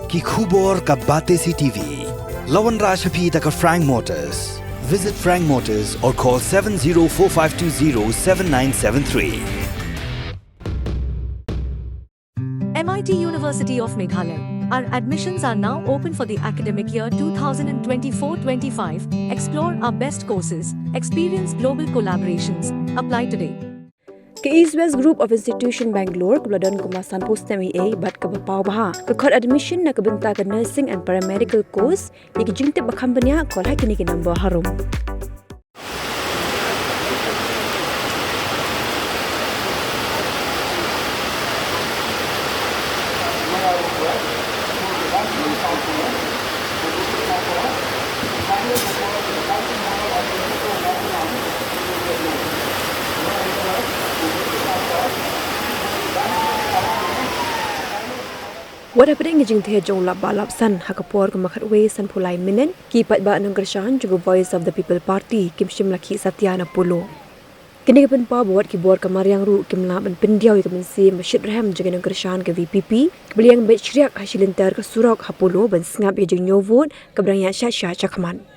ki khubor ka bate si TV. Lawan Rashapi taka Frank Motors. Visit Frank Motors or call 7045207973. MIT University of Meghalaya. Our admissions are now open for the academic year 2024-25. Explore our best courses. Experience global collaborations. Apply today. Khih West Group of Institution Bangalore kebeladon kemasan post MA bat ke bapau baha ke kod admission na kebenta ke nursing and paramedical course yang jingte bakam benya kol hakini ke number harum. Wada pedeng jing the jong lap balap san hakapor ke makat we san pulai minen ki pat ba Nongkyrshan juga Voice of the People Party kim shim laki Satya na Polo. Kini ke pa buat ki bor kamar yang ru kim la ban pendiau ke mensi Masjid Rahim jing Nongkyrshan ke VPP kebeliang bet syriak hasilin ter ke surau ha Polo ban sngap jing nyovot ke berang ya sya cakman.